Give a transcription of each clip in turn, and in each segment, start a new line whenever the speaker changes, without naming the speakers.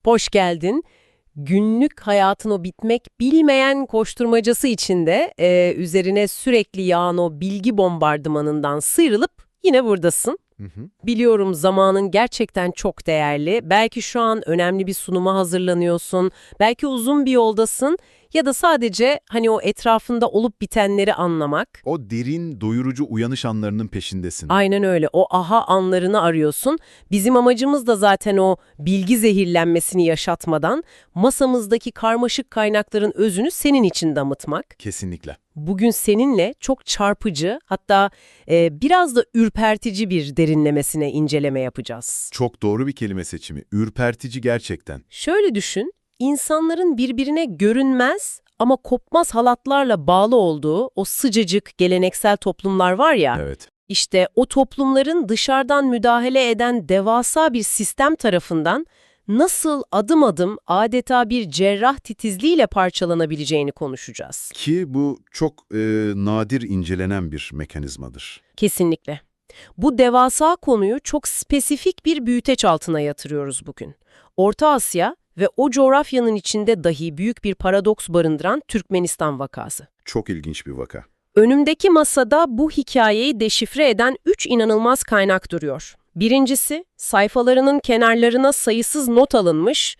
Hoş geldin. Günlük hayatın o bitmek bilmeyen koşturmacası içinde üzerine sürekli yağan o bilgi bombardımanından sıyrılıp yine buradasın.
Hı hı.
Biliyorum zamanın gerçekten çok değerli. Belki şu an önemli bir sunuma hazırlanıyorsun. Belki uzun bir yoldasın ya da sadece hani o etrafında olup bitenleri anlamak.
O derin, doyurucu uyanış anlarının peşindesin.
Aynen öyle. O aha anlarını arıyorsun. Bizim amacımız da zaten o bilgi zehirlenmesini yaşatmadan masamızdaki karmaşık kaynakların özünü senin için damıtmak.
Kesinlikle.
Bugün seninle çok çarpıcı, hatta biraz da ürpertici bir derinlemesine inceleme yapacağız.
Çok doğru bir kelime seçimi. Ürpertici gerçekten.
Şöyle düşün, insanların birbirine görünmez ama kopmaz halatlarla bağlı olduğu o sıcacık geleneksel toplumlar var ya,
Evet.
işte o toplumların dışarıdan müdahale eden devasa bir sistem tarafından nasıl adım adım adeta bir cerrah titizliğiyle parçalanabileceğini konuşacağız.
Ki bu çok nadir incelenen bir mekanizmadır.
Kesinlikle. Bu devasa konuyu çok spesifik bir büyüteç altına yatırıyoruz bugün. Orta Asya ve o coğrafyanın içinde dahi büyük bir paradoks barındıran Türkmenistan vakası.
Çok ilginç bir vaka.
Önümdeki masada bu hikayeyi deşifre eden 3 inanılmaz kaynak duruyor. Birincisi, sayfalarının kenarlarına sayısız not alınmış,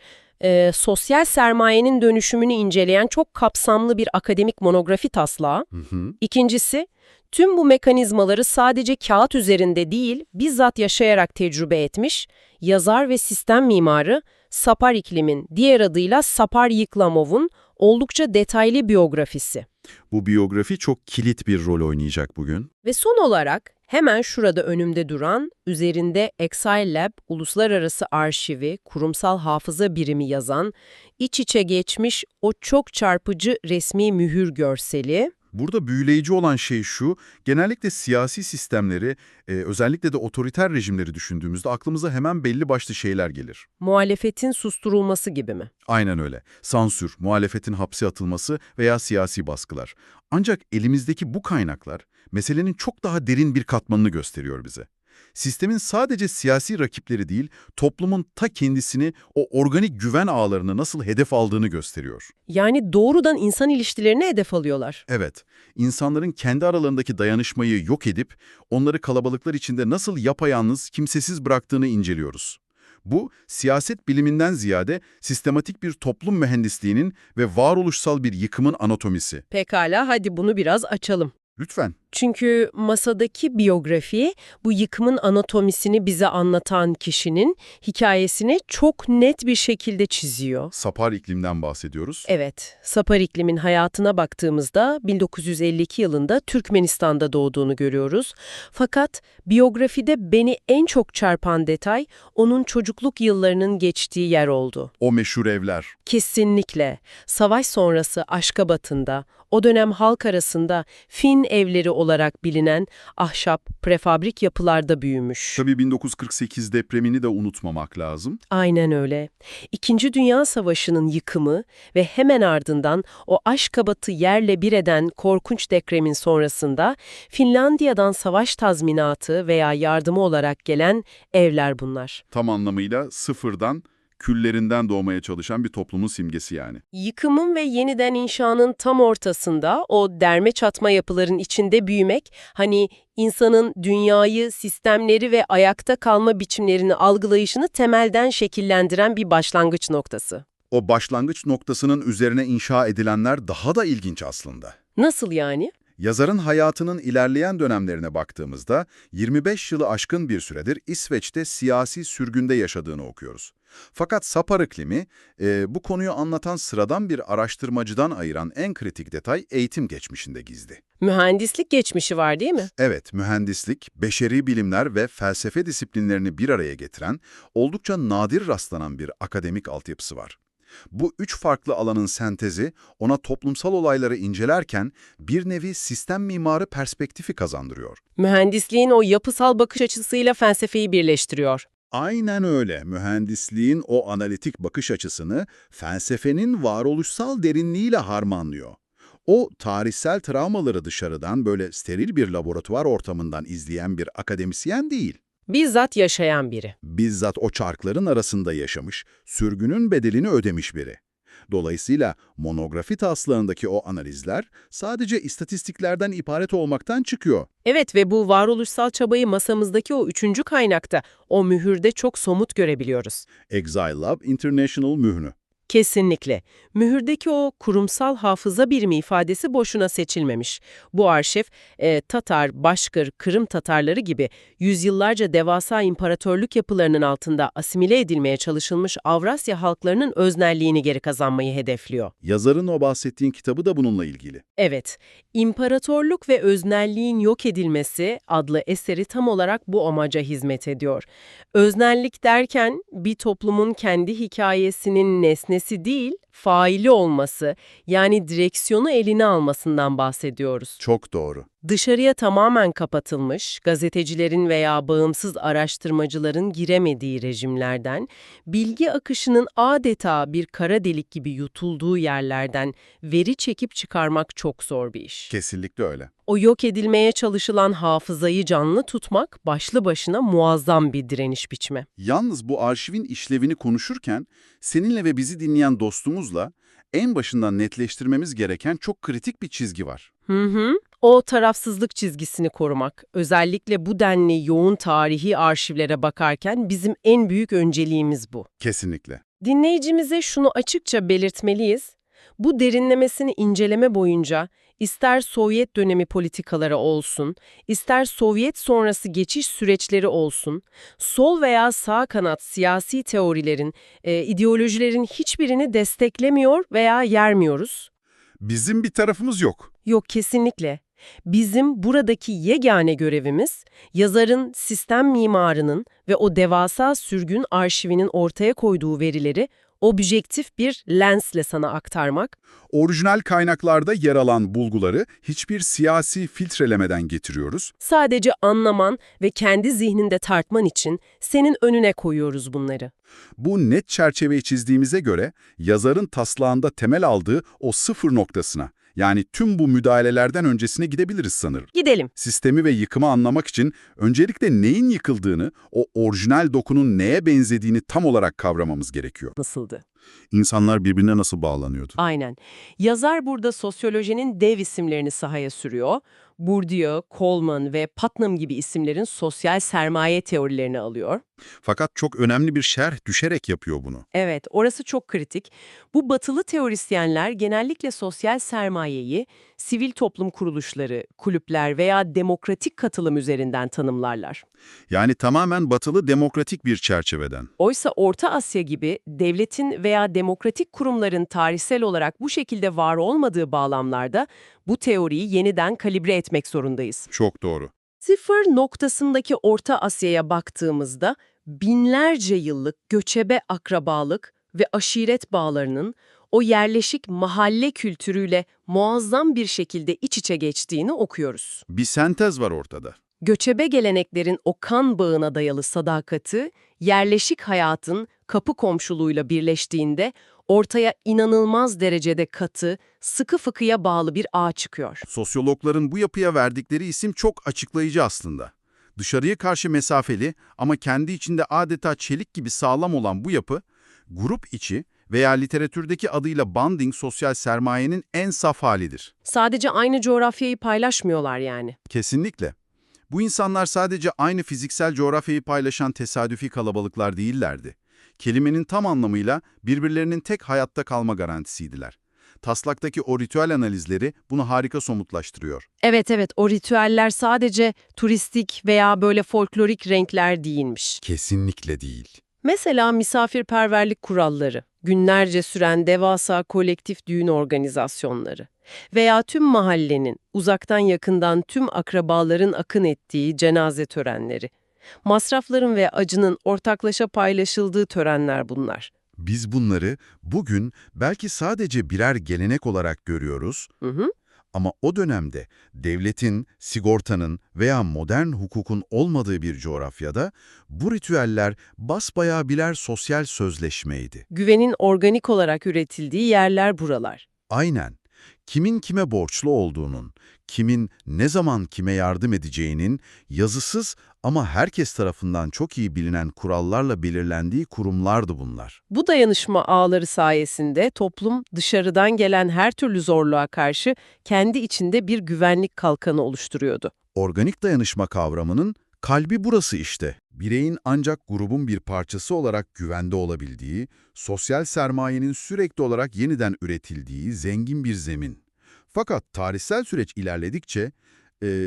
sosyal sermayenin dönüşümünü inceleyen çok kapsamlı bir akademik monografi taslağı.
Hı hı.
İkincisi, tüm bu mekanizmaları sadece kağıt üzerinde değil, bizzat yaşayarak tecrübe etmiş, yazar ve sistem mimarı Sapar İklim'in, diğer adıyla Sapar Yiklamov'un oldukça detaylı biyografisi.
Bu biyografi çok kilit bir rol oynayacak bugün.
Ve son olarak hemen şurada önümde duran, üzerinde Exile Lab, Uluslararası Arşivi, Kurumsal Hafıza Birimi yazan, iç içe geçmiş o çok çarpıcı resmi mühür görseli.
Burada büyüleyici olan şey şu, genellikle siyasi sistemleri, özellikle de otoriter rejimleri düşündüğümüzde aklımıza hemen belli başlı şeyler gelir.
Muhalefetin susturulması gibi mi?
Aynen öyle. Sansür, muhalefetin hapse atılması veya siyasi baskılar. Ancak elimizdeki bu kaynaklar meselenin çok daha derin bir katmanını gösteriyor bize. Sistemin sadece siyasi rakipleri değil, toplumun ta kendisini, o organik güven ağlarını nasıl hedef aldığını gösteriyor.
Yani doğrudan insan ilişkilerine hedef alıyorlar.
Evet, insanların kendi aralarındaki dayanışmayı yok edip, onları kalabalıklar içinde nasıl yapayalnız, kimsesiz bıraktığını inceliyoruz. Bu, siyaset biliminden ziyade sistematik bir toplum mühendisliğinin ve varoluşsal bir yıkımın anatomisi.
Pekala, hadi bunu biraz açalım.
Lütfen.
Çünkü masadaki biyografi, bu yıkımın anatomisini bize anlatan kişinin hikayesini çok net bir şekilde çiziyor.
Sapar iklimden bahsediyoruz.
Evet, Sapar İklim'in hayatına baktığımızda 1952 yılında Türkmenistan'da doğduğunu görüyoruz. Fakat biyografide beni en çok çarpan detay onun çocukluk yıllarının geçtiği yer oldu.
O meşhur evler.
Kesinlikle. Savaş sonrası Aşkabat'ında, o dönem halk arasında Fin evleri olarak bilinen ahşap, prefabrik yapılarda büyümüş.
Tabii 1948 depremini de unutmamak lazım.
Aynen öyle. İkinci Dünya Savaşı'nın yıkımı ve hemen ardından o Aşkabat'ı yerle bir eden korkunç depremin sonrasında Finlandiya'dan savaş tazminatı veya yardımı olarak gelen evler bunlar.
Tam anlamıyla sıfırdan, küllerinden doğmaya çalışan bir toplumun simgesi yani.
Yıkımın ve yeniden inşanın tam ortasında o derme çatma yapıların içinde büyümek, hani insanın dünyayı, sistemleri ve ayakta kalma biçimlerini algılayışını temelden şekillendiren bir başlangıç noktası.
O başlangıç noktasının üzerine inşa edilenler daha da ilginç aslında.
Nasıl yani?
Yazarın hayatının ilerleyen dönemlerine baktığımızda 25 yılı aşkın bir süredir İsveç'te siyasi sürgünde yaşadığını okuyoruz. Fakat Sapar iklimi bu konuyu anlatan sıradan bir araştırmacıdan ayıran en kritik detay eğitim geçmişinde gizli.
Mühendislik geçmişi var değil mi?
Evet, mühendislik, beşeri bilimler ve felsefe disiplinlerini bir araya getiren, oldukça nadir rastlanan bir akademik altyapısı var. Bu üç farklı alanın sentezi ona toplumsal olayları incelerken bir nevi sistem mimarı perspektifi kazandırıyor.
Mühendisliğin o yapısal bakış açısıyla felsefeyi birleştiriyor.
Aynen öyle. Mühendisliğin o analitik bakış açısını felsefenin varoluşsal derinliğiyle harmanlıyor. O tarihsel travmaları dışarıdan böyle steril bir laboratuvar ortamından izleyen bir akademisyen değil.
Bizzat yaşayan biri.
Bizzat o çarkların arasında yaşamış, sürgünün bedelini ödemiş biri. Dolayısıyla monografi taslağındaki o analizler sadece istatistiklerden ibaret olmaktan çıkıyor.
Evet ve bu varoluşsal çabayı masamızdaki o üçüncü kaynakta, o mühürde çok somut görebiliyoruz.
Exile Lab International mührü.
Kesinlikle. Mühürdeki o kurumsal hafıza birimi ifadesi boşuna seçilmemiş. Bu arşiv, Tatar, Başkır, Kırım Tatarları gibi yüzyıllarca devasa imparatorluk yapılarının altında asimile edilmeye çalışılmış Avrasya halklarının öznelliğini geri kazanmayı hedefliyor.
Yazarın o bahsettiğin kitabı da bununla ilgili.
Evet, İmparatorluk ve Öznelliğin Yok Edilmesi adlı eseri tam olarak bu amaca hizmet ediyor. Öznellik derken bir toplumun kendi hikayesinin nesnesi değil, faili olması, yani direksiyonu eline almasından bahsediyoruz.
Çok doğru.
Dışarıya tamamen kapatılmış, gazetecilerin veya bağımsız araştırmacıların giremediği rejimlerden, bilgi akışının adeta bir kara delik gibi yutulduğu yerlerden veri çekip çıkarmak çok zor bir iş.
Kesinlikle öyle.
O yok edilmeye çalışılan hafızayı canlı tutmak başlı başına muazzam bir direniş biçimi.
Yalnız bu arşivin işlevini konuşurken seninle ve bizi dinleyen dostumuzla en başından netleştirmemiz gereken çok kritik bir çizgi var.
O tarafsızlık çizgisini korumak, özellikle bu denli yoğun tarihi arşivlere bakarken bizim en büyük önceliğimiz bu.
Kesinlikle.
Dinleyicimize şunu açıkça belirtmeliyiz. Bu derinlemesini inceleme boyunca ister Sovyet dönemi politikaları olsun, ister Sovyet sonrası geçiş süreçleri olsun, sol veya sağ kanat siyasi teorilerin, ideolojilerin hiçbirini desteklemiyor veya yermiyoruz.
Bizim bir tarafımız yok.
Yok, kesinlikle. Bizim buradaki yegane görevimiz, yazarın, sistem mimarının ve o devasa sürgün arşivinin ortaya koyduğu verileri objektif bir lensle sana aktarmak.
Orijinal kaynaklarda yer alan bulguları hiçbir siyasi filtrelemeden getiriyoruz.
Sadece anlaman ve kendi zihninde tartman için senin önüne koyuyoruz bunları.
Bu net çerçeveyi çizdiğimize göre yazarın taslağında temel aldığı o sıfır noktasına, yani tüm bu müdahalelerden öncesine gidebiliriz sanırım.
Gidelim.
Sistemi ve yıkımı anlamak için öncelikle neyin yıkıldığını, o orijinal dokunun neye benzediğini tam olarak kavramamız gerekiyor.
Nasıldı?
İnsanlar birbirine nasıl bağlanıyordu?
Aynen. Yazar burada sosyolojinin dev isimlerini sahaya sürüyor. Bourdieu, Coleman ve Putnam gibi isimlerin sosyal sermaye teorilerini alıyor.
Fakat çok önemli bir şerh düşerek yapıyor bunu.
Evet, orası çok kritik. Bu batılı teorisyenler genellikle sosyal sermayeyi sivil toplum kuruluşları, kulüpler veya demokratik katılım üzerinden tanımlarlar.
Yani tamamen batılı demokratik bir çerçeveden.
Oysa Orta Asya gibi devletin veya demokratik kurumların tarihsel olarak bu şekilde var olmadığı bağlamlarda bu teoriyi yeniden kalibre etmek zorundayız.
Çok doğru.
Sıfır noktasındaki Orta Asya'ya baktığımızda binlerce yıllık göçebe akrabalık ve aşiret bağlarının o yerleşik mahalle kültürüyle muazzam bir şekilde iç içe geçtiğini okuyoruz.
Bir sentez var ortada.
Göçebe geleneklerin o kan bağına dayalı sadakati, yerleşik hayatın kapı komşuluğuyla birleştiğinde ortaya inanılmaz derecede katı, sıkı fıkıya bağlı bir ağ çıkıyor.
Sosyologların bu yapıya verdikleri isim çok açıklayıcı aslında. Dışarıya karşı mesafeli ama kendi içinde adeta çelik gibi sağlam olan bu yapı, grup içi veya literatürdeki adıyla bonding sosyal sermayenin en saf halidir.
Sadece aynı coğrafyayı paylaşmıyorlar yani.
Kesinlikle. Bu insanlar sadece aynı fiziksel coğrafyayı paylaşan tesadüfi kalabalıklar değillerdi. Kelimenin tam anlamıyla birbirlerinin tek hayatta kalma garantisiydiler. Taslaktaki o ritüel analizleri bunu harika somutlaştırıyor.
Evet, o ritüeller sadece turistik veya böyle folklorik renkler değilmiş.
Kesinlikle değil.
Mesela misafirperverlik kuralları, günlerce süren devasa kolektif düğün organizasyonları veya tüm mahallenin, uzaktan yakından tüm akrabaların akın ettiği cenaze törenleri. Masrafların ve acının ortaklaşa paylaşıldığı törenler bunlar.
Biz bunları bugün belki sadece birer gelenek olarak görüyoruz. Ama o dönemde devletin, sigortanın veya modern hukukun olmadığı bir coğrafyada bu ritüeller basbayağı birer sosyal sözleşmeydi.
Güvenin organik olarak üretildiği yerler buralar.
Aynen. Kimin kime borçlu olduğunun, kimin ne zaman kime yardım edeceğinin yazısız Ama herkes tarafından çok iyi bilinen kurallarla belirlendiği kurumlardı bunlar.
Bu dayanışma ağları sayesinde toplum dışarıdan gelen her türlü zorluğa karşı kendi içinde bir güvenlik kalkanı oluşturuyordu.
Organik dayanışma kavramının kalbi burası işte. Bireyin ancak grubun bir parçası olarak güvende olabildiği, sosyal sermayenin sürekli olarak yeniden üretildiği zengin bir zemin. Fakat tarihsel süreç ilerledikçe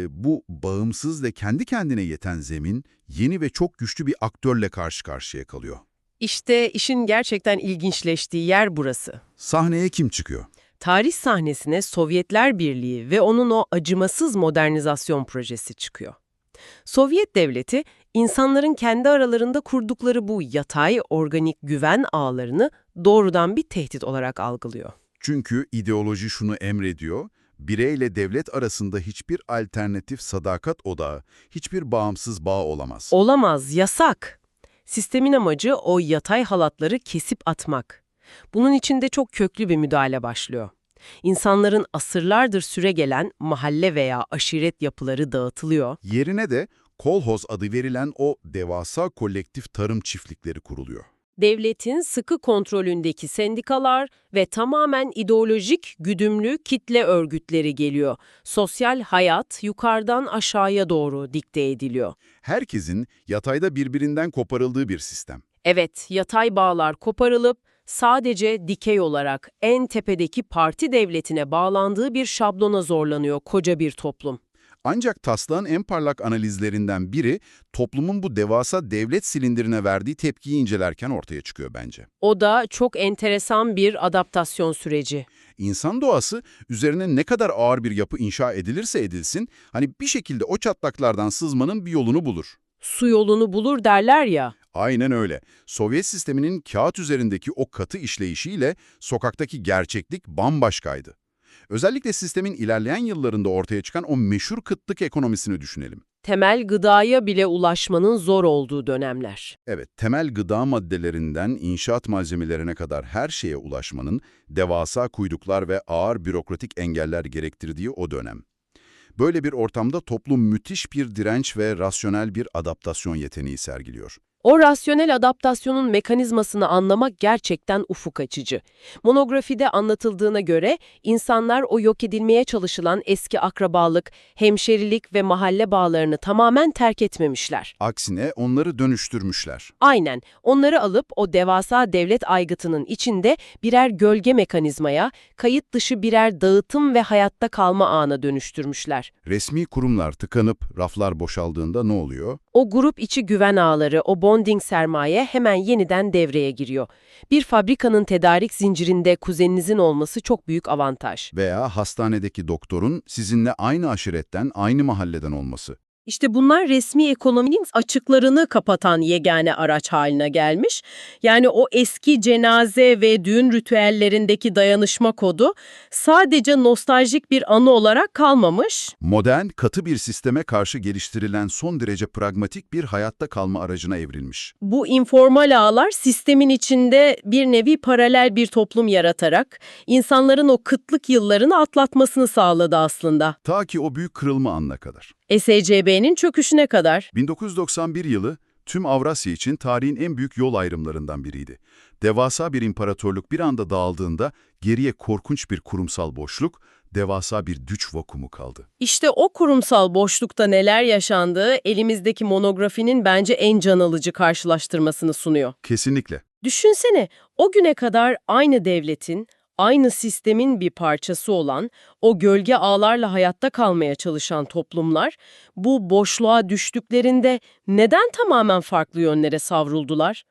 bu bağımsız ve kendi kendine yeten zemin yeni ve çok güçlü bir aktörle karşı karşıya kalıyor.
İşte işin gerçekten ilginçleştiği yer burası.
Sahneye kim çıkıyor?
Tarih sahnesine Sovyetler Birliği ve onun o acımasız modernizasyon projesi çıkıyor. Sovyet devleti, insanların kendi aralarında kurdukları bu yatay organik güven ağlarını doğrudan bir tehdit olarak algılıyor.
Çünkü ideoloji şunu emrediyor, bireyle devlet arasında hiçbir alternatif sadakat odağı, hiçbir bağımsız bağ olamaz.
Olamaz, yasak. Sistemin amacı o yatay halatları kesip atmak. Bunun için de çok köklü bir müdahale başlıyor. İnsanların asırlardır süregelen mahalle veya aşiret yapıları dağıtılıyor.
Yerine de kolhoz adı verilen o devasa kolektif tarım çiftlikleri kuruluyor.
Devletin sıkı kontrolündeki sendikalar ve tamamen ideolojik güdümlü kitle örgütleri geliyor. Sosyal hayat yukarıdan aşağıya doğru dikte ediliyor.
Herkesin yatayda birbirinden koparıldığı bir sistem.
Evet, yatay bağlar koparılıp sadece dikey olarak en tepedeki parti devletine bağlandığı bir şablona zorlanıyor koca bir toplum.
Ancak taslağın en parlak analizlerinden biri toplumun bu devasa devlet silindirine verdiği tepkiyi incelerken ortaya çıkıyor bence.
O da çok enteresan bir adaptasyon süreci.
İnsan doğası üzerine ne kadar ağır bir yapı inşa edilirse edilsin, hani bir şekilde o çatlaklardan sızmanın bir yolunu bulur.
Su yolunu bulur derler ya.
Aynen öyle. Sovyet sisteminin kağıt üzerindeki o katı işleyişiyle sokaktaki gerçeklik bambaşkaydı. Özellikle sistemin ilerleyen yıllarında ortaya çıkan o meşhur kıtlık ekonomisini düşünelim.
Temel gıdaya bile ulaşmanın zor olduğu dönemler.
Evet, temel gıda maddelerinden inşaat malzemelerine kadar her şeye ulaşmanın devasa kuyruklar ve ağır bürokratik engeller gerektirdiği o dönem. Böyle bir ortamda toplum müthiş bir direnç ve rasyonel bir adaptasyon yeteneği sergiliyor.
O rasyonel adaptasyonun mekanizmasını anlamak gerçekten ufuk açıcı. Monografide anlatıldığına göre insanlar o yok edilmeye çalışılan eski akrabalık, hemşerilik ve mahalle bağlarını tamamen terk etmemişler.
Aksine onları dönüştürmüşler.
Aynen, onları alıp o devasa devlet aygıtının içinde birer gölge mekanizmaya, kayıt dışı birer dağıtım ve hayatta kalma ağına dönüştürmüşler.
Resmi kurumlar tıkanıp raflar boşaldığında ne oluyor?
O grup içi güven ağları, o bonding sermaye hemen yeniden devreye giriyor. Bir fabrikanın tedarik zincirinde kuzeninizin olması çok büyük avantaj.
Veya hastanedeki doktorun sizinle aynı aşiretten, aynı mahalleden olması.
İşte bunlar resmi ekonominin açıklarını kapatan yegane araç haline gelmiş. Yani o eski cenaze ve düğün ritüellerindeki dayanışma kodu sadece nostaljik bir anı olarak kalmamış.
Modern, katı bir sisteme karşı geliştirilen son derece pragmatik bir hayatta kalma aracına evrilmiş.
Bu informal ağlar sistemin içinde bir nevi paralel bir toplum yaratarak insanların o kıtlık yıllarını atlatmasını sağladı aslında.
Ta ki o büyük kırılma anına kadar.
SCB'nin çöküşüne kadar.
1991 yılı tüm Avrasya için tarihin en büyük yol ayrımlarından biriydi. Devasa bir imparatorluk bir anda dağıldığında geriye korkunç bir kurumsal boşluk, devasa bir güç vakumu kaldı.
İşte o kurumsal boşlukta neler yaşandığı elimizdeki monografinin bence en can alıcı karşılaştırmasını sunuyor.
Kesinlikle.
Düşünsene, o güne kadar aynı devletin, aynı sistemin bir parçası olan, o gölge ağlarla hayatta kalmaya çalışan toplumlar, bu boşluğa düştüklerinde neden tamamen farklı yönlere savruldular?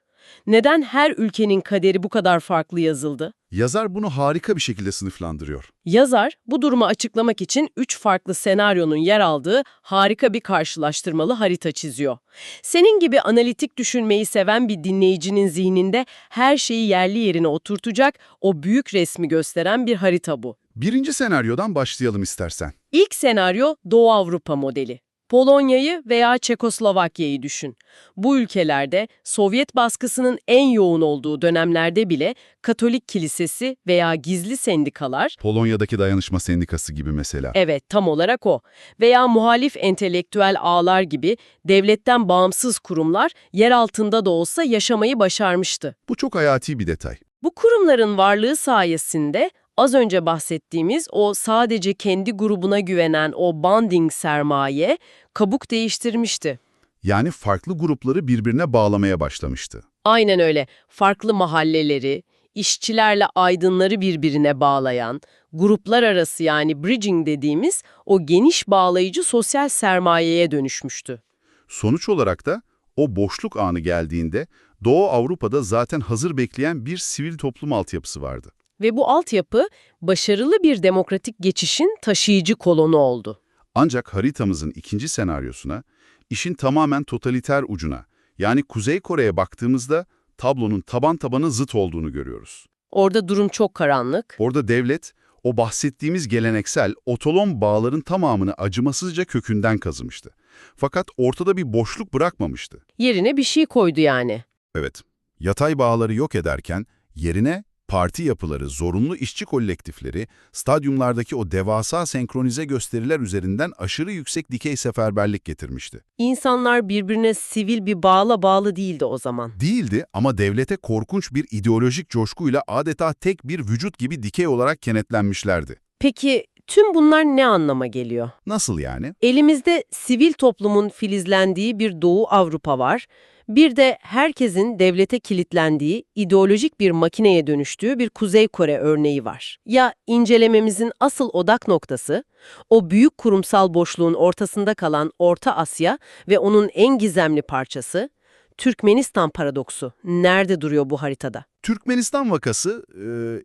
Neden her ülkenin kaderi bu kadar farklı yazıldı?
Yazar bunu harika bir şekilde sınıflandırıyor.
Yazar, bu durumu açıklamak için 3 farklı senaryonun yer aldığı harika bir karşılaştırmalı harita çiziyor. Senin gibi analitik düşünmeyi seven bir dinleyicinin zihninde her şeyi yerli yerine oturtacak, o büyük resmi gösteren bir harita bu.
Birinci senaryodan başlayalım istersen.
İlk senaryo Doğu Avrupa modeli. Polonya'yı veya Çekoslovakya'yı düşün. Bu ülkelerde Sovyet baskısının en yoğun olduğu dönemlerde bile Katolik kilisesi veya gizli sendikalar,
Polonya'daki dayanışma sendikası gibi mesela.
evet tam olarak o, veya muhalif entelektüel ağlar gibi devletten bağımsız kurumlar yer altında da olsa yaşamayı başarmıştı.
Bu çok hayati bir detay.
Bu kurumların varlığı sayesinde az önce bahsettiğimiz o sadece kendi grubuna güvenen o bonding sermaye kabuk değiştirmişti.
Yani farklı grupları birbirine bağlamaya başlamıştı.
Aynen öyle. Farklı mahalleleri, işçilerle aydınları birbirine bağlayan, gruplar arası yani bridging dediğimiz o geniş bağlayıcı sosyal sermayeye dönüşmüştü.
Sonuç olarak da o boşluk anı geldiğinde Doğu Avrupa'da zaten hazır bekleyen bir sivil toplum altyapısı vardı.
Ve bu altyapı başarılı bir demokratik geçişin taşıyıcı kolonu oldu.
Ancak haritamızın ikinci senaryosuna, işin tamamen totaliter ucuna, yani Kuzey Kore'ye baktığımızda tablonun taban tabana zıt olduğunu görüyoruz.
Orada durum çok karanlık.
Orada devlet, o bahsettiğimiz geleneksel otonom bağların tamamını acımasızca kökünden kazımıştı. Fakat ortada bir boşluk bırakmamıştı.
Yerine bir şey koydu yani.
Evet, yatay bağları yok ederken yerine parti yapıları, zorunlu işçi kolektifleri, stadyumlardaki o devasa senkronize gösteriler üzerinden aşırı yüksek dikey seferberlik getirmişti.
İnsanlar birbirine sivil bir bağla bağlı değildi o zaman.
Değildi ama devlete korkunç bir ideolojik coşkuyla adeta tek bir vücut gibi dikey olarak kenetlenmişlerdi.
Peki tüm bunlar ne anlama geliyor?
Nasıl yani?
Elimizde sivil toplumun filizlendiği bir Doğu Avrupa var. Bir de herkesin devlete kilitlendiği, ideolojik bir makineye dönüştüğü bir Kuzey Kore örneği var. Ya incelememizin asıl odak noktası, o büyük kurumsal boşluğun ortasında kalan Orta Asya ve onun en gizemli parçası, Türkmenistan paradoksu. Nerede duruyor bu haritada?
Türkmenistan vakası,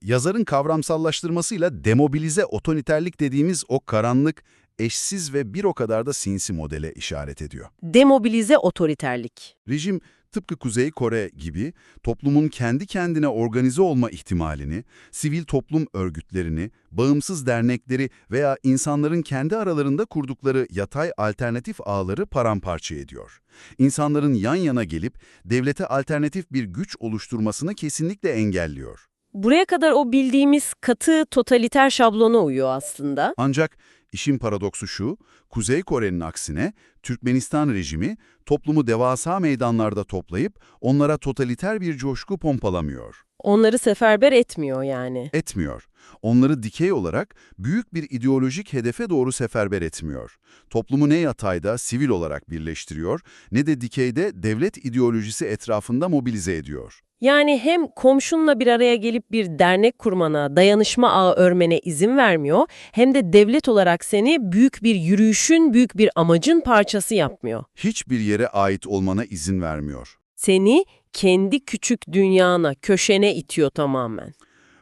yazarın kavramsallaştırmasıyla demobilize otoriterlik dediğimiz o karanlık, eşsiz ve bir o kadar da sinsi modele işaret ediyor.
Demobilize otoriterlik.
Rejim, tıpkı Kuzey Kore gibi toplumun kendi kendine organize olma ihtimalini, sivil toplum örgütlerini, bağımsız dernekleri veya insanların kendi aralarında kurdukları yatay alternatif ağları paramparça ediyor. İnsanların yan yana gelip devlete alternatif bir güç oluşturmasını kesinlikle engelliyor.
Buraya kadar o bildiğimiz katı totaliter şablona uyuyor aslında.
Ancak işin paradoksu şu, Kuzey Kore'nin aksine Türkmenistan rejimi toplumu devasa meydanlarda toplayıp onlara totaliter bir coşku pompalamıyor.
Onları seferber etmiyor yani.
Etmiyor. Onları dikey olarak büyük bir ideolojik hedefe doğru seferber etmiyor. Toplumu ne yatayda, sivil olarak birleştiriyor, ne de dikeyde devlet ideolojisi etrafında mobilize ediyor.
Yani hem komşunla bir araya gelip bir dernek kurmana, dayanışma ağı örmene izin vermiyor, hem de devlet olarak seni büyük bir yürüyüşün, büyük bir amacın parçası yapmıyor.
Hiçbir yere ait olmana izin vermiyor.
Seni kendi küçük dünyana, köşene itiyor tamamen.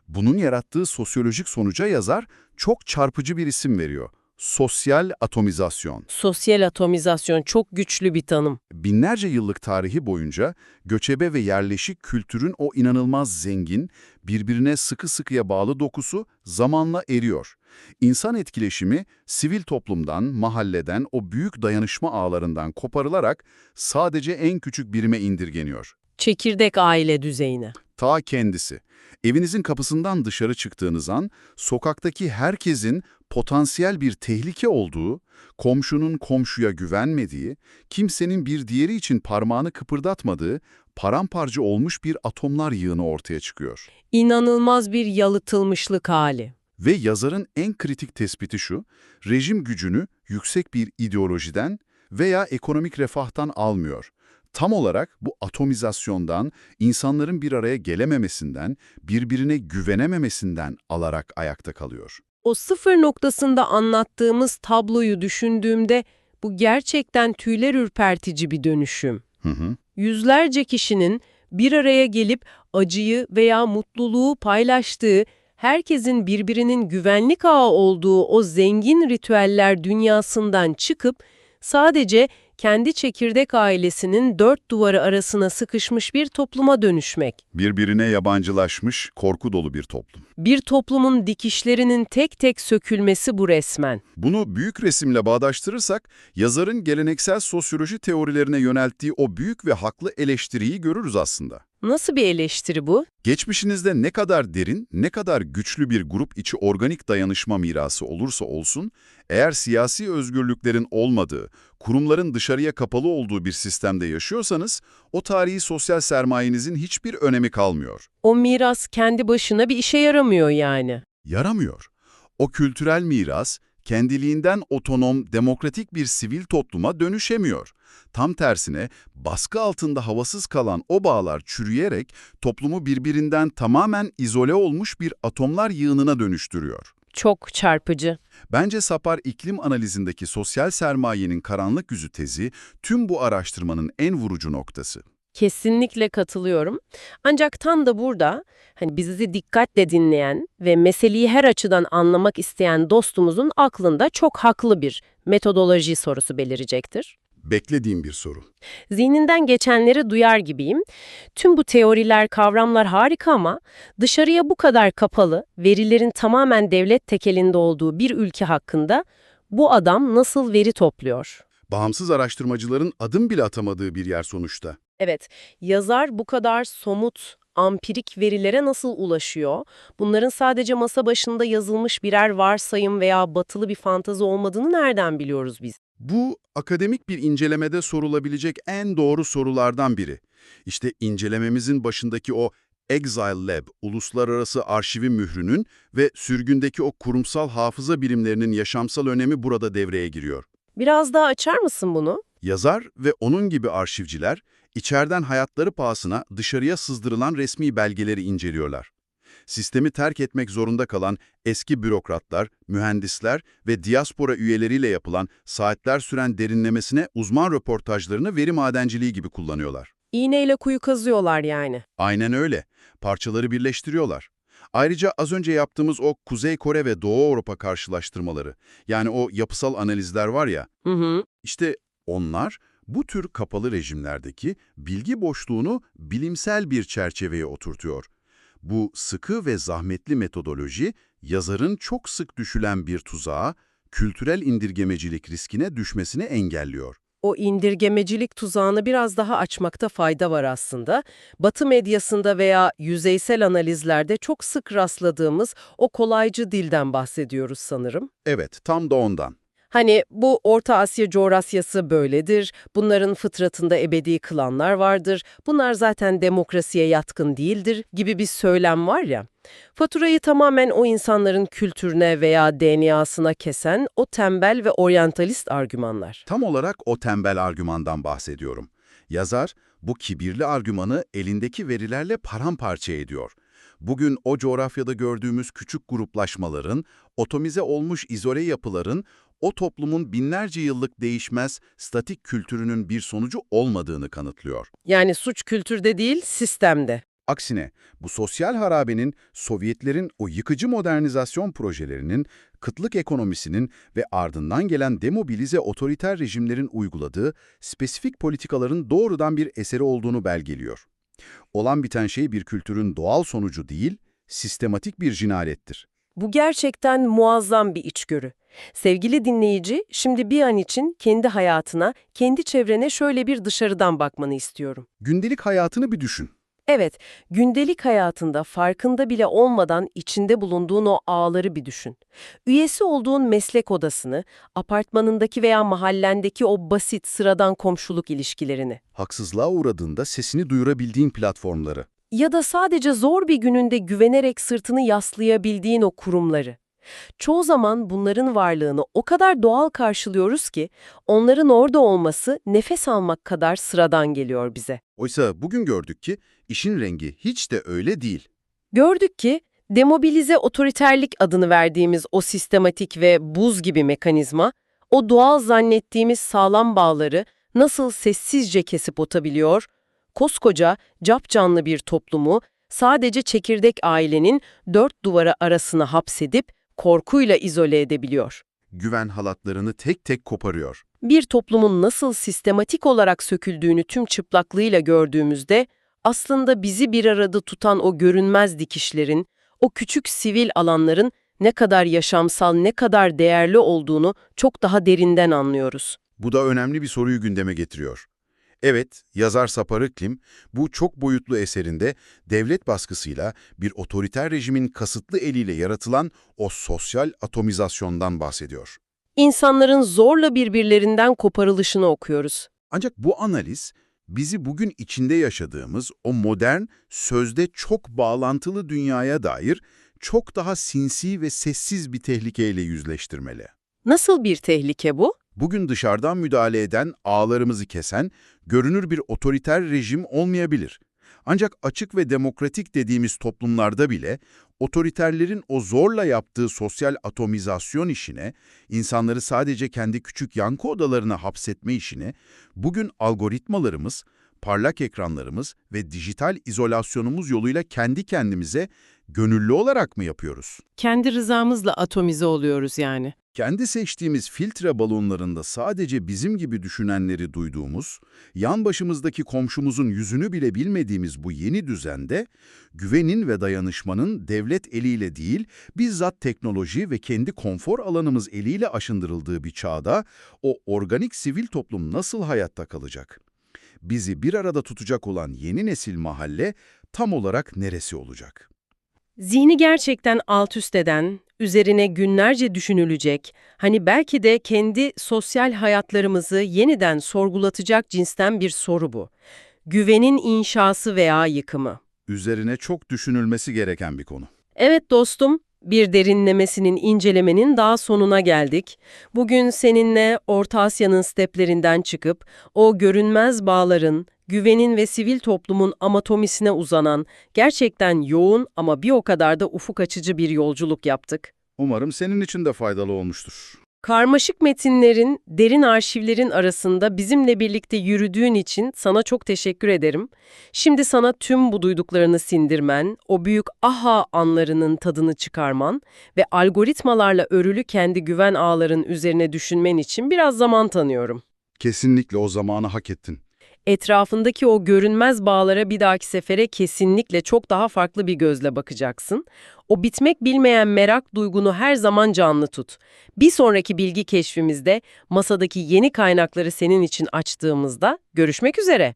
Bunun yarattığı sosyolojik sonuca yazar çok çarpıcı bir isim veriyor. Sosyal atomizasyon.
Sosyal atomizasyon çok güçlü bir tanım.
Binlerce yıllık tarihi boyunca göçebe ve yerleşik kültürün o inanılmaz zengin, birbirine sıkı sıkıya bağlı dokusu zamanla eriyor. İnsan etkileşimi sivil toplumdan, mahalleden, o büyük dayanışma ağlarından koparılarak sadece en küçük birime indirgeniyor.
Çekirdek aile düzeyine.
Ta kendisi. Evinizin kapısından dışarı çıktığınız an, sokaktaki herkesin potansiyel bir tehlike olduğu, komşunun komşuya güvenmediği, kimsenin bir diğeri için parmağını kıpırdatmadığı, paramparça olmuş bir atomlar yığını ortaya çıkıyor.
İnanılmaz bir yalıtılmışlık hali.
Ve yazarın en kritik tespiti şu, rejim gücünü yüksek bir ideolojiden veya ekonomik refahtan almıyor. Tam olarak bu atomizasyondan, insanların bir araya gelememesinden, birbirine güvenememesinden alarak ayakta kalıyor.
O sıfır noktasında anlattığımız tabloyu düşündüğümde bu gerçekten tüyler ürpertici bir dönüşüm. Yüzlerce kişinin bir araya gelip acıyı veya mutluluğu paylaştığı, herkesin birbirinin güvenlik ağı olduğu o zengin ritüeller dünyasından çıkıp sadece kendi çekirdek ailesinin dört duvarı arasına sıkışmış bir topluma dönüşmek.
Birbirine yabancılaşmış, korku dolu bir toplum.
Bir toplumun dikişlerinin tek tek sökülmesi bu resmen.
Bunu büyük resimle bağdaştırırsak, yazarın geleneksel sosyoloji teorilerine yönelttiği o büyük ve haklı eleştiriyi görürüz aslında.
Nasıl bir eleştiri bu?
Geçmişinizde ne kadar derin, ne kadar güçlü bir grup içi organik dayanışma mirası olursa olsun, eğer siyasi özgürlüklerin olmadığı, kurumların dışarıya kapalı olduğu bir sistemde yaşıyorsanız, o tarihi sosyal sermayenizin hiçbir önemi kalmıyor.
O miras kendi başına bir işe yaramıyor yani.
Yaramıyor. O kültürel miras, kendiliğinden otonom, demokratik bir sivil topluma dönüşemiyor. Tam tersine baskı altında havasız kalan o bağlar çürüyerek toplumu birbirinden tamamen izole olmuş bir atomlar yığınına dönüştürüyor.
Çok çarpıcı.
Bence Sapar iklim analizindeki sosyal sermayenin karanlık yüzü tezi tüm bu araştırmanın en vurucu noktası.
Kesinlikle katılıyorum. Ancak tam da burada bizi dikkatle dinleyen ve meseleyi her açıdan anlamak isteyen dostumuzun aklında çok haklı bir metodoloji sorusu belirecektir.
Beklediğim bir soru.
Zihninden geçenleri duyar gibiyim. Tüm bu teoriler, kavramlar harika ama dışarıya bu kadar kapalı, verilerin tamamen devlet tekelinde olduğu bir ülke hakkında bu adam nasıl veri topluyor?
Bağımsız araştırmacıların adım bile atamadığı bir yer sonuçta.
Evet, yazar bu kadar somut, ampirik verilere nasıl ulaşıyor? Bunların sadece masa başında yazılmış birer varsayım veya batılı bir fantezi olmadığını nereden biliyoruz biz?
Bu, akademik bir incelemede sorulabilecek en doğru sorulardan biri. İşte incelememizin başındaki o Exile Lab, uluslararası arşivi mührünün ve sürgündeki o kurumsal hafıza birimlerinin yaşamsal önemi burada devreye giriyor.
Biraz daha açar mısın bunu?
Yazar ve onun gibi arşivciler, içeriden hayatları pahasına dışarıya sızdırılan resmi belgeleri inceliyorlar. Sistemi terk etmek zorunda kalan eski bürokratlar, mühendisler ve diaspora üyeleriyle yapılan saatler süren derinlemesine uzman röportajlarını veri madenciliği gibi kullanıyorlar.
İğneyle kuyu kazıyorlar yani.
Aynen öyle. Parçaları birleştiriyorlar. Ayrıca az önce yaptığımız o Kuzey Kore ve Doğu Avrupa karşılaştırmaları, yani o yapısal analizler var ya, işte onlar bu tür kapalı rejimlerdeki bilgi boşluğunu bilimsel bir çerçeveye oturtuyor. Bu sıkı ve zahmetli metodoloji, yazarın çok sık düşülen bir tuzağa, kültürel indirgemecilik riskine düşmesini engelliyor.
O indirgemecilik tuzağını biraz daha açmakta fayda var aslında. Batı medyasında veya yüzeysel analizlerde çok sık rastladığımız o kolaycı dilden bahsediyoruz sanırım.
Evet, tam da ondan.
Bu Orta Asya coğrafyası böyledir, bunların fıtratında ebedi klanlar vardır, bunlar zaten demokrasiye yatkın değildir gibi bir söylem var ya. Faturayı tamamen o insanların kültürüne veya DNA'sına kesen o tembel ve oryantalist argümanlar.
Tam olarak o tembel argümandan bahsediyorum. Yazar, bu kibirli argümanı elindeki verilerle paramparça ediyor. Bugün o coğrafyada gördüğümüz küçük gruplaşmaların, otomize olmuş izole yapıların, o toplumun binlerce yıllık değişmez, statik kültürünün bir sonucu olmadığını kanıtlıyor.
Yani suç kültürde değil, sistemde.
Aksine, bu sosyal harabenin, Sovyetlerin o yıkıcı modernizasyon projelerinin, kıtlık ekonomisinin ve ardından gelen demobilize otoriter rejimlerin uyguladığı spesifik politikaların doğrudan bir eseri olduğunu belgeliyor. Olan biten şey bir kültürün doğal sonucu değil, sistematik bir cinayettir.
Bu gerçekten muazzam bir içgörü. Sevgili dinleyici, şimdi bir an için kendi hayatına, kendi çevrene şöyle bir dışarıdan bakmanı istiyorum.
Gündelik hayatını bir düşün.
Evet, gündelik hayatında farkında bile olmadan içinde bulunduğun o ağları bir düşün. Üyesi olduğun meslek odasını, apartmanındaki veya mahallendeki o basit, sıradan komşuluk ilişkilerini.
Haksızlığa uğradığında sesini duyurabildiğin platformları.
Ya da sadece zor bir gününde güvenerek sırtını yaslayabildiğin o kurumları. Çoğu zaman bunların varlığını o kadar doğal karşılıyoruz ki, onların orada olması nefes almak kadar sıradan geliyor bize.
Oysa bugün gördük ki işin rengi hiç de öyle değil.
Gördük ki, demobilize otoriterlik adını verdiğimiz o sistematik ve buz gibi mekanizma, o doğal zannettiğimiz sağlam bağları nasıl sessizce kesip atabiliyor, koskoca, capcanlı bir toplumu sadece çekirdek ailenin dört duvarı arasına hapsedip korkuyla izole edebiliyor.
Güven halatlarını tek tek koparıyor.
Bir toplumun nasıl sistematik olarak söküldüğünü tüm çıplaklığıyla gördüğümüzde, aslında bizi bir arada tutan o görünmez dikişlerin, o küçük sivil alanların ne kadar yaşamsal, ne kadar değerli olduğunu çok daha derinden anlıyoruz.
Bu da önemli bir soruyu gündeme getiriyor. Evet, yazar Sapariklim bu çok boyutlu eserinde devlet baskısıyla bir otoriter rejimin kasıtlı eliyle yaratılan o sosyal atomizasyondan bahsediyor.
İnsanların zorla birbirlerinden koparılışını okuyoruz.
Ancak bu analiz bizi bugün içinde yaşadığımız o modern, sözde çok bağlantılı dünyaya dair çok daha sinsi ve sessiz bir tehlikeyle yüzleştirmeli.
Nasıl bir tehlike bu?
Bugün dışarıdan müdahale eden, ağlarımızı kesen, görünür bir otoriter rejim olmayabilir. Ancak açık ve demokratik dediğimiz toplumlarda bile otoriterlerin o zorla yaptığı sosyal atomizasyon işine, insanları sadece kendi küçük yankı odalarına hapsetme işine, bugün algoritmalarımız, parlak ekranlarımız ve dijital izolasyonumuz yoluyla kendi kendimize gönüllü olarak mı yapıyoruz?
Kendi rızamızla atomize oluyoruz yani.
Kendi seçtiğimiz filtre balonlarında sadece bizim gibi düşünenleri duyduğumuz, yan başımızdaki komşumuzun yüzünü bile bilmediğimiz bu yeni düzende, güvenin ve dayanışmanın devlet eliyle değil, bizzat teknoloji ve kendi konfor alanımız eliyle aşındırıldığı bir çağda, o organik sivil toplum nasıl hayatta kalacak? Bizi bir arada tutacak olan yeni nesil mahalle tam olarak neresi olacak?
Zihni gerçekten alt üst eden, üzerine günlerce düşünülecek, hani belki de kendi sosyal hayatlarımızı yeniden sorgulatacak cinsten bir soru bu. Güvenin inşası veya yıkımı.
Üzerine çok düşünülmesi gereken bir konu.
Evet dostum, bir derinlemesinin, incelemenin daha sonuna geldik. Bugün seninle Orta Asya'nın steplerinden çıkıp o görünmez bağların, güvenin ve sivil toplumun amatomisine uzanan, gerçekten yoğun ama bir o kadar da ufuk açıcı bir yolculuk yaptık.
Umarım senin için de faydalı olmuştur.
Karmaşık metinlerin, derin arşivlerin arasında bizimle birlikte yürüdüğün için sana çok teşekkür ederim. Şimdi sana tüm bu duyduklarını sindirmen, o büyük aha anlarının tadını çıkarman ve algoritmalarla örülü kendi güven ağların üzerine düşünmen için biraz zaman tanıyorum.
Kesinlikle o zamanı hak ettin.
Etrafındaki o görünmez bağlara bir dahaki sefere kesinlikle çok daha farklı bir gözle bakacaksın. O bitmek bilmeyen merak duygunu her zaman canlı tut. Bir sonraki bilgi keşfimizde masadaki yeni kaynakları senin için açtığımızda görüşmek üzere.